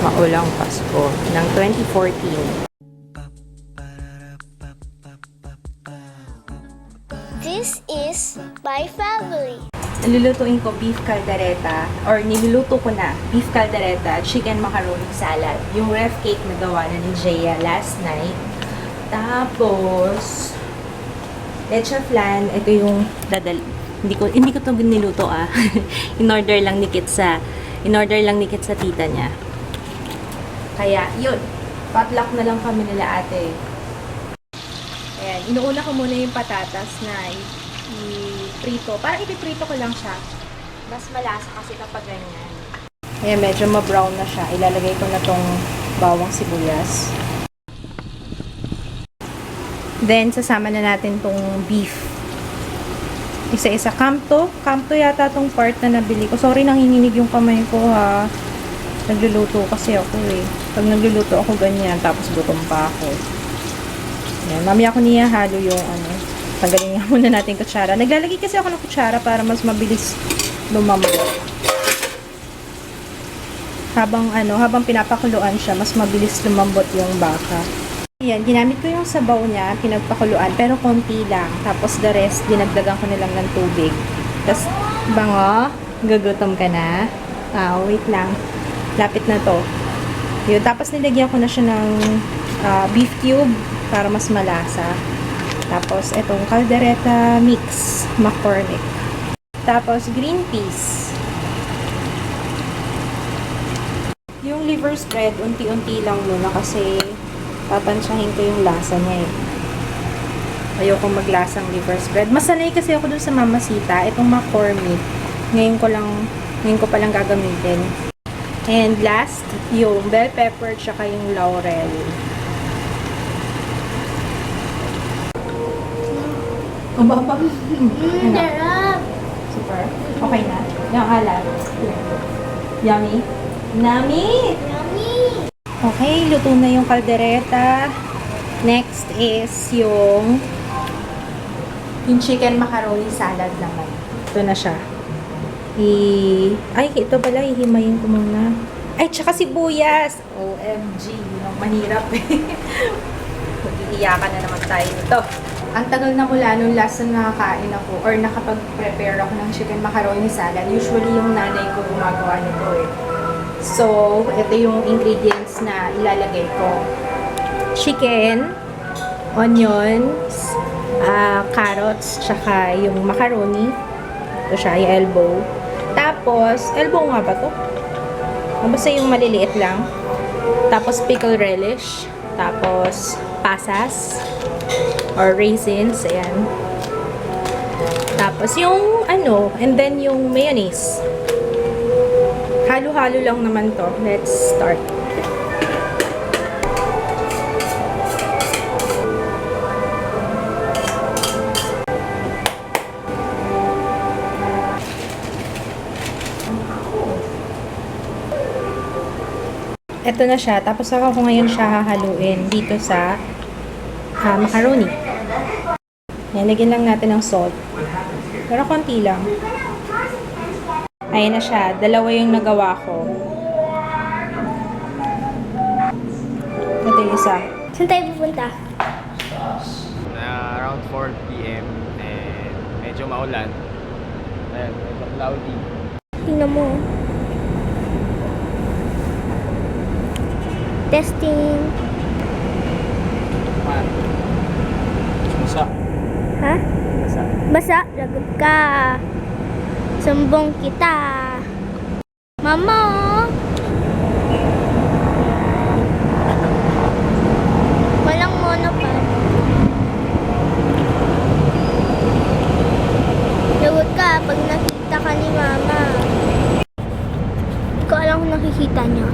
Maulang Pasko ng 2014. This is my family. Nilulutuin ko beef caldereta, or niluluto ko na beef caldereta, chicken macaroni salad. Yung ref cake na gawa na ni Jaya last night. Tapos, leche flan, ito yung hindi ko to niluto in-order lang ni Kit sa tita niya. Kaya, yun. Potluck na lang kami nila ate. Ayan, inuuna ko muna yung patatas na i-prito. Parang ipiprito ko lang siya. Mas malasa kasi kapag ganyan. Ayan, medyo ma-brown na siya. Ilalagay ko na tong bawang sibuyas. Then, sasama na natin tong beef. Isa-isa. Kamto yata tong part na nabili ko. Sorry, nanginginig yung kamay ko ha. Nagluluto kasi ako eh. Pag nagluluto ako ganyan, tapos gutom pa ako. Ayan, mamaya ko niya halo yung tanggalin nga muna natin kutsara. Naglalagay kasi ako ng kutsara para mas mabilis lumambot. Habang pinapakuluan siya, mas mabilis lumambot yung baka. Ayan, ginamit ko yung sabaw niya, pinagpakuluan, pero konti lang. Tapos the rest, dinagdagan ko nilang ng tubig. Tapos, bango, gugutom ka na. Wait lang. Lapit na to. Yun, tapos nilagyan ko na siya ng beef cube para mas malasa. Tapos, itong caldereta mix, McCormick. Tapos, green peas. Yung liver spread, unti-unti lang muna kasi tatansiyahin ko yung lasa niya eh. Ayoko maglasang liver spread. Masanay kasi ako dun sa Mamasita. Itong McCormick, ngayon ko palang gagamitin. And last, yung bell pepper tsaka yung laurel. Umaba. Sarap. Super. Okay na. Yung alat. Yummy. Nami! Yummy. Okay, luto na yung caldereta. Next is yung chicken macaroni salad naman. Ito na siya. Ay, ito pala, ihimayin ko muna. Ay, tsaka sibuyas. OMG, mahirap eh. Mag-iiyakan na naman tayo nito. Ang tagal na mula nung last na nakakain ako or nakapag-prepare ako ng chicken macaroni salad. Usually, yung nanay ko gumagawa nito eh. So, ito yung ingredients na ilalagay ko. Chicken, onions, carrots, tsaka yung macaroni. Ito siya, yung elbow. Tapos, elbow nga ba to? Basta yung maliliit lang. Tapos, pickle relish. Tapos, pasas. Or raisins. Ayan. Tapos, yung and then yung mayonnaise. Halo-halo lang naman to. Let's start. Ito na siya. Tapos ako ngayon siya hahaluin dito sa macaroni. Yan, lagyan lang natin ng salt. Pero konti lang. Ayan na siya. Dalawa yung nagawa ko. Ito yung isa. Saan tayo pupunta? Around 4 p.m. and medyo maulan. Ayan, medyo cloudy. Tingnan mo. Testing. Basa. Ha? Basa. Basa? Lagot ka. Sumbong kita. Mama! Walang monopod. Lagot ka pag nakita ka ni Mama. Hindi ko alam kung nakikita niya.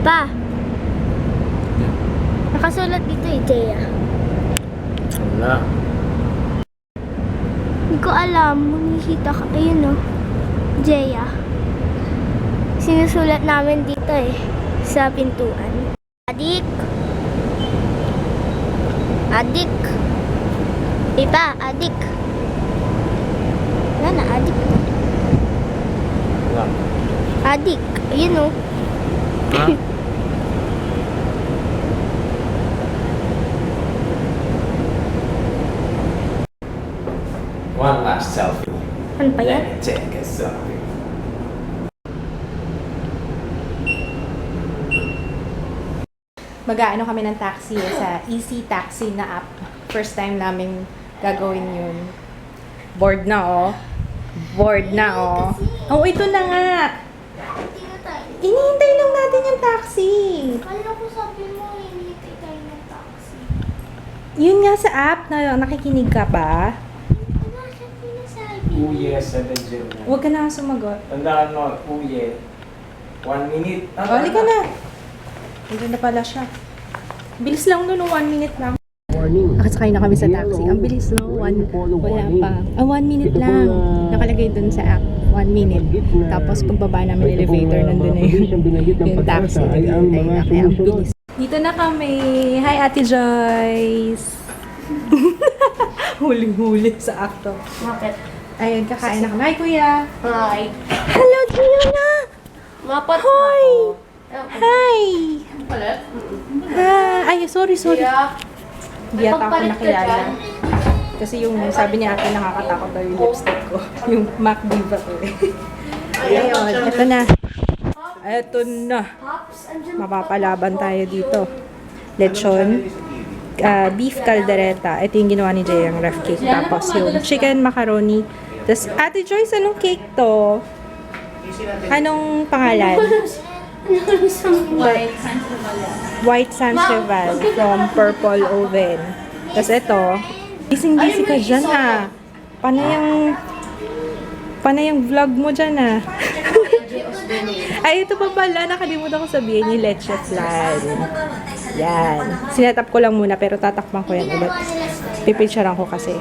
Pa! Nakasulat dito eh, Jaya. Wala. Hindi ko alam. Makikita ka. Ayun o. Jaya. Sinusulat namin dito eh. Sa pintuan. Adik. Adik. Iba, adik. Wala na, adik. Wala. Adik. Ayun o. Ha? One last selfie. Ano pa yan? Let me take a selfie. Mag-aano kami ng taxi sa Easy Taxi na app. First time namin gagawin yun. Bored na oh. Bored na oh. Oh, ito na nga. Hindi na tayo. Inihintay lang natin yung taxi. Kala ko sabi mo, hinihintay tayo ng taxi. Yun nga sa app, na nakikinig ka ba? Wala siya pinasabi. Uye, 7-0 na. Huwag ka na sumagot. Tandaan mo, uye. 1 minute. Oh, halika na. Andun na pala siya. Bilis lang nun, 1 minute lang. Nakasakay na kami sa taxi. Ang bilis, no? Wala pa. 1 minute lang. Nakalagay dun sa app. 1 minute. Tapos pagbaba namin elevator, nandun na yung taxi. Naghihintay na. Kaya ang bilis. Dito na kami. Hi, Ate Joyce. Huling-huli sa akto. Bakit? Ayun, kakain na kami. Hi, Kuya. Hi. Hello, Gianna. Mapat Hi. Hi. Palit? Ay, sorry. Hindi ata ako Pagpalit ka nakilala. dyan. Kasi yung sabi niya akin nakakatakot daw yung lipstick ko. Yung MAC Diva ko eh. Ayun, eto na. Eto na. Pops, andyan Mapapalaban tayo dito. Lechon. Beef caldereta. Ito yung ginawa ni Jay, yung ref cake. Tapos yung chicken macaroni. Tapos, Ate Joyce, anong cake to? Anong pangalan? White Sanseval from Purple Oven. Tapos ito, gising-gising ka dyan ha. Panay yung vlog mo dyan ha. Ay, ito pa pala, nakalimutan ko sabihin yung leche flan. Yan. Sinet up ko lang muna pero tatakpan ko yan ulit. Pipicturean ko kasi.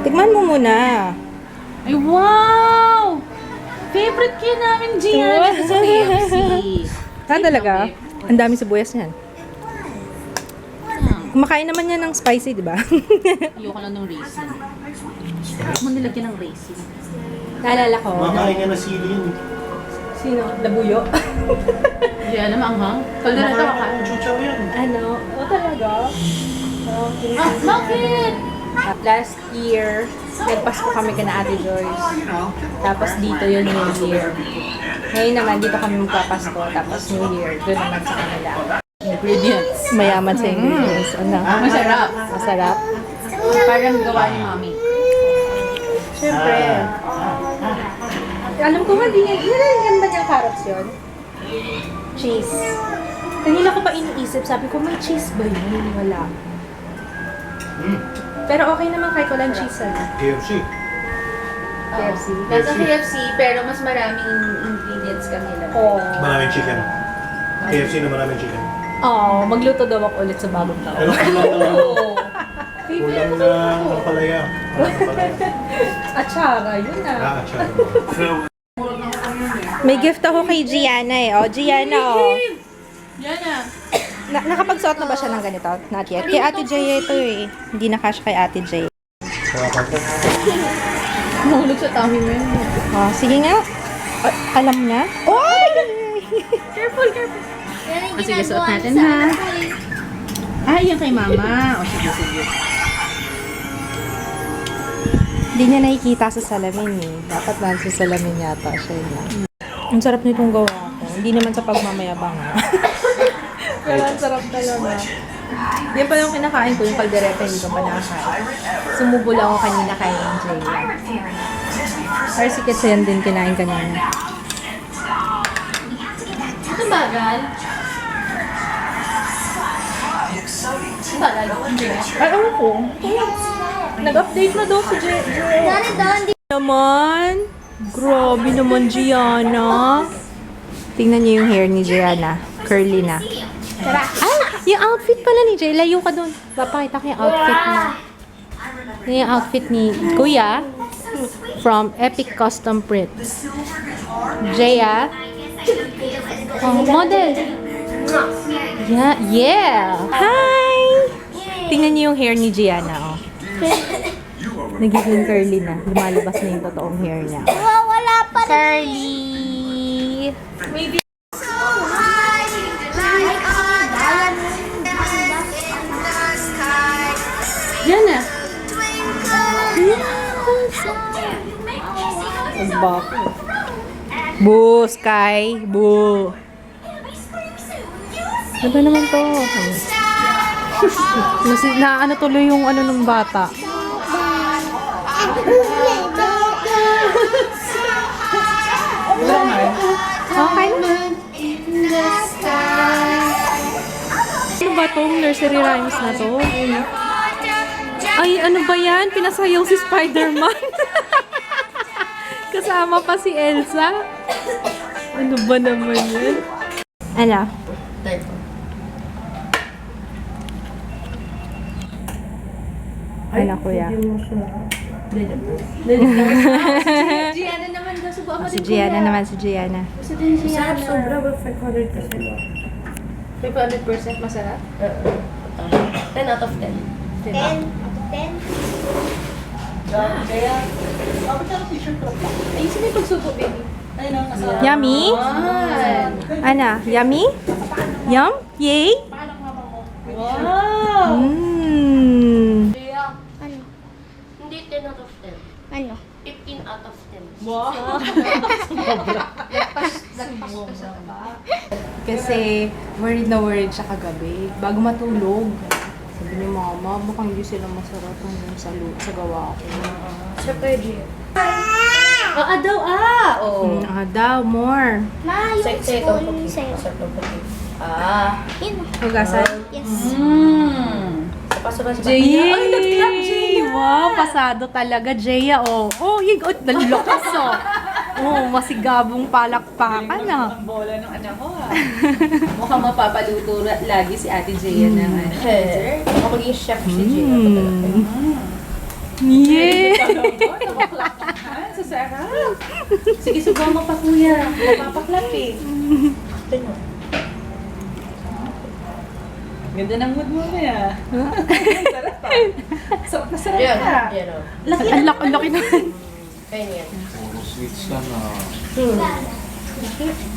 Tikman mo muna. Ay, wow! Favorite kayo namin, Gian. Sa KFC. Talaga? Ang dami sibuyas niyan. Kumakain naman yan ng spicy, di ba? Ayoko lang ng raisin. Huwag mo nilagyan ng raisin. Naalala ko. Makain nga na sili yun. Sino? Labuyo? Gian naman, ha? Kaldereta ka ka. Chuchaw yan. Ano? O talaga? Okay. Ah, bakit? Last year, nagpasko kami kana Ate Joyce. Tapos dito yung New Year. Ngayon naman, dito kami magpapasko. Tapos New Year, doon naman sa kanila. Ingredients. Mayaman sa ingredients. Ano? Masarap. Masarap. Parang gawa ni Mami. Siyempre. Alam ko nga, yan ba niyang carrots yun? Cheese. Kanina ko pa iniisip, sabi ko, may cheese ba yun? Wala. Pero okay naman kahit walang cheese, ano? KFC. KFC. Nasa KFC, pero mas maraming ingredients kami lang. Oo. Maraming chicken. KFC na maraming chicken. Oo, magluto daw ako ulit sa bagong taon. Pero kulang na, Oo. kulang na ang palaya. Atsara, yun na. Achara. May gift ako kay Gianna eh. O, Gianna, o. Yan na. Nakapagsuot na ba siya ng ganito? Not yet. Kay Ate Jay ito eh. Hindi na cash kay Ate Jay. Mahulog sa tummy mo yun. Oh, sige nga. O, alam na? Oy! Careful. Yan ang Sige, suot ginagawa natin, niya sa ha? akin ko eh. Ay, yan kay Mama. O, sige. Hindi niya nakikita sa salamin eh. Dapat nasa salamin yata siya yun. Ang sarap nitong gawa ko. Hindi naman sa pagmamayabang. Pero ang sarap talaga. Yan pa yung kinakain ko, yung kaldereta, hindi ko pa nakakain. Sumubo lang ako kanina kay Jay. Or si Kitsa yan din kinain kanina. Ito bagal. Bagal ako. Ay, ano ko? Nag-update na daw si Jay. Dani doon, di Naman? Grabe naman, Gianna. Tingnan niyo yung hair ni Gianna. Curly na. Tara. Ay! Yung outfit pala ni Jay. Layo ka dun. Papakita ko yung outfit mo. Yan yung outfit ni Kuya from Epic Custom Prints. Jaya. Oh, model. Yeah. Hi! Tingnan niyo yung hair ni Gianna. Oh. Nagiging curly na. Lumalabas na yung totoong hair niya. wala pa rin. Curly! Boo, Sky. Boo. Ano ba naman to? Na ano tuloy yung ano ng bata. Okay naman. Ano ba tong nursery rhymes na to? Ay, ano ba yan? Pinasayaw si Spider-Man. Kasama pa si Elsa. Ano ba naman yan? Ano? Ano, kuya? Gianna naman daw. Subuan mo Si Gianna naman, si Gianna. Masarap sobra ba? 500%. 500% masarap? 10 out of 10. 10 out of 10. Ay, sino yung pagsubo, baby? Ayun ang kasama. Yummy? Ano? Yummy? Yum? Yay? Wow! Mmm. Ano? Hindi 10 out of 10. Ano? 15 out of 10. Wow! Kasi worried na worried siya kagabi. Bago matulog. Sabi ni mama, mukhang hindi sila masarap hanggang sa gawa ko. Siyempre, Gia. Daw, Oh. Daw, more. Ma, yung Say spoon tteokbokki. sa'yo. Masarap tteokbokki. Yun. Hugasan? Yes. Pasok na Jay! Ay, nag-clap, Jaya! Wow, pasado talaga, Jaya, oh. Oh, nalakas, oh. Oh, masigabong palakpakan, ah. Ang bola ng anak ko, Mukhang mapapaluto lagi si Ate Jaya ng ano. Ako maging chef si Gia. Yeah! Sa sarap. Sige, subuhan mo pa, kuya. Mapapaklap eh. Ganda ng mood mo kaya. Sarap pa. Sarap na sarap Yan. ka. Yan o. Ang laki naman. Ayun yan. Sweets ka na.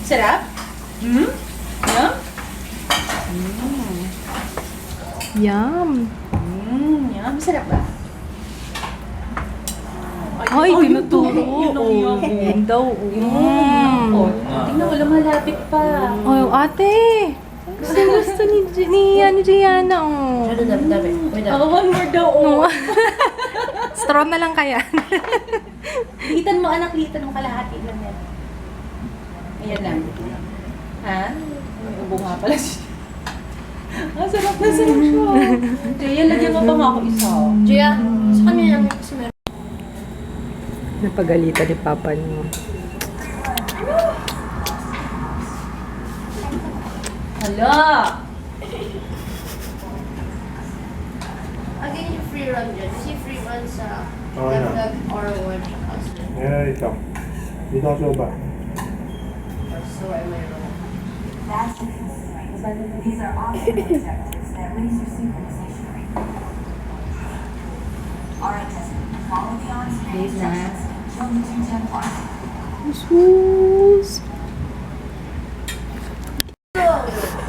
Sarap? Hmm? Yum? Yum. Yum. Sarap ba? Ay, tinuturo. Oh, yun daw. Oh, tingnan mo, lumalapit pa. Oh, ate. Gusto ni Gianna, oh. Ano dami? Wait Oh, up. one more daw. Oh. Straw na lang kaya. Litan mo, anak. Litan mo kalahati lang yan. Ayan lang. Ha? May ubo nga pala siya. Sarap na sarap siya. Jaya, lagyan mo pa nga ako isa. Gia, sa kanya yan. Kasi meron. Napagalitan ni Papa niyo. Hala! Again, yung free run dyan. Kasi free run sa Okay na. Dagdag R1 tsaka sa Ngayon ito. Dito ako sa baba. So, ay mayroon. These are automated detectors that read your synchronization rate. Alright, Tessie. Follow the on-screen instructions. Kill the 210 Jesus!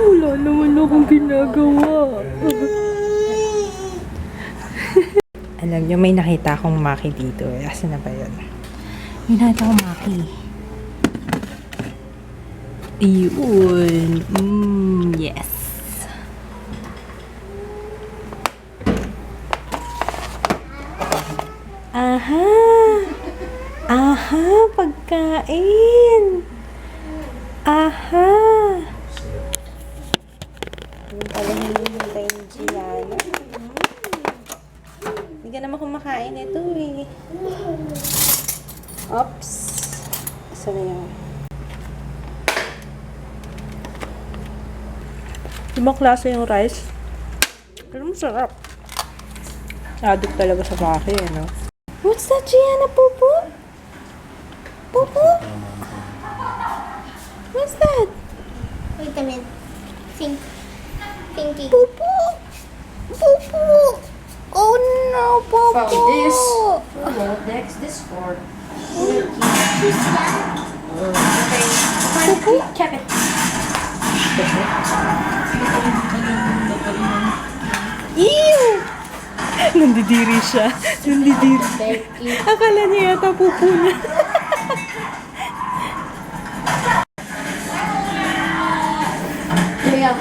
Wala naman akong ginagawa. Alam niyo, may nakita akong Maki dito. Asan na ba yun? May nakita akong Maki. Iyon. Yes. Aha! Aha! Pagkain! Aha! Yung pala hinihintay ni Gianna. Hindi ka naman kumakain ito eh. Oops. Saan na yun? Ibang klase yung rice. Pero masarap. Addict talaga sa Maki, no? What's that, Gianna? Pupu? Pupu? What's that? Wait a minute. Thinking. Pupu! Pupu! Oh no, Pupu! Found this. Next, this for. Pupu? Kept it. Ew! Nandidiri siya. Nandidiri. Thank you. Akala niya yata pupu niya. Kuya.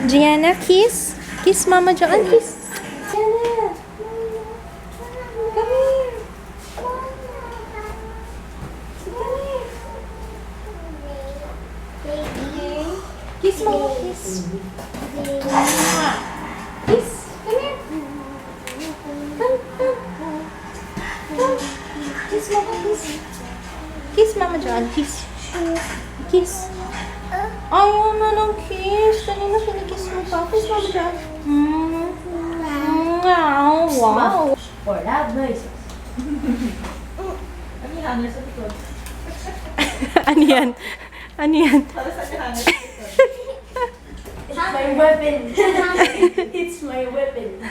Gianna, kiss. Kiss Mama Joanne, kiss. Janet! Come here! Kiss Mama, kiss. Kiss. Come here. Come. Kiss Mama, kiss. Kiss Mama Joanne, kiss. Kiss. Ayaw na ng kiss. Kanina kinikiss mo pa. Kiss Mama Joanne. Wow. For loud noises. Ano yung hanger sa likod? Ano yan? Ano yan? Para saan yung hanger? It's my weapon. It's my weapon.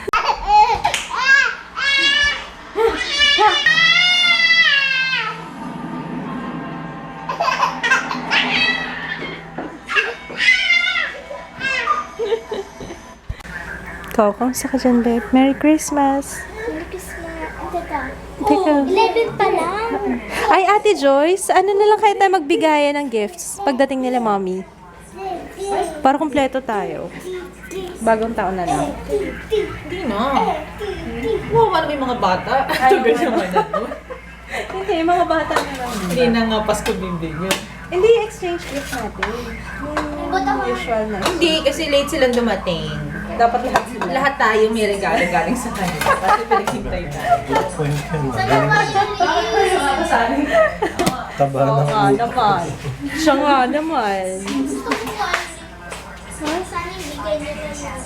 Ikaw, kamusta ka dyan, babe? Merry Christmas! Teka. 11 pa lang. Ay, Ate Joyce, ano na lang kaya tayo magbigayan ng gifts pagdating nila, Mommy? Para kumpleto tayo. Bagong taon na lang. Hindi na. Wow, ano yung mga bata? Tugal naman na to. Hindi, mga bata na lang. Hindi na nga Pasko bibig yun. Hindi, exchange gift natin. Yung usual na. Hindi, kasi late silang dumating. Dapat lahat sila. Lahat tayo may regalo galing sa kanila. Kasi pinaghintay tayo. Taba Oo ng nga naman. Siya nga naman. Sana ibigay nila lang.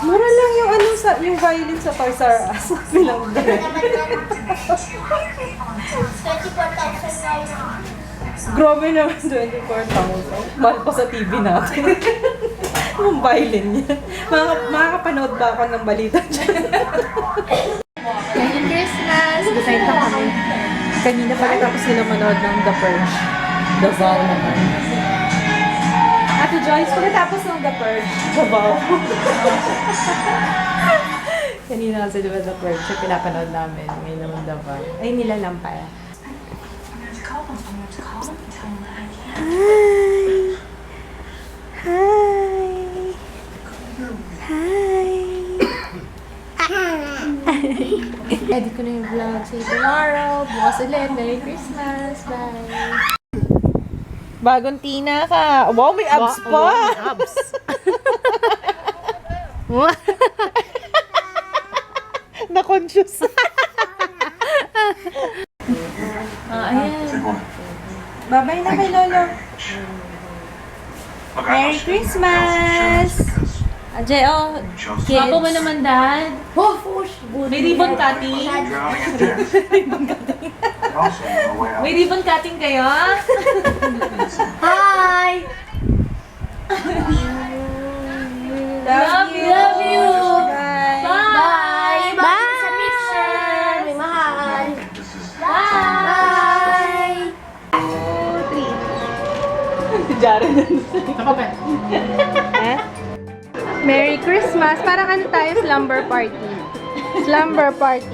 Mura lang yung ano sa yung violin sa Toys R Us. Pinanggal. 24,000 lang. Grabe naman 24,000. Mahal pa sa TV natin. Yung violin niya. Makakapanood ba ako ng balita dyan? Merry Christmas! Decide na kami. Kanina pa tapos sila manood ng The Purge. The Vow naman. Ate Joyce, pagkatapos ng The Purge, The Vow. Kanina kasi diba The Purge, yung pinapanood namin. Ngayon naman The Vow. Ay, nilalang pala. Edit ko na yung vlog. See you tomorrow. Bukas ulit. Merry Christmas. Bye. Bagong tina ka. Wow, may abs pa. May abs. Na-conscious. Ayan. Bye-bye na kay Lolo. Merry Christmas! Ajay, oh, kids. Guwapo mo naman, Dad. May ribbon cutting. May ribbon cutting kayo? Hi! Love you! Love you! Bye! Bye! Bye! Sa picture! May mahal! Bye! Si Jared. Merry Christmas! Parang ano tayo, slumber party. Slumber party.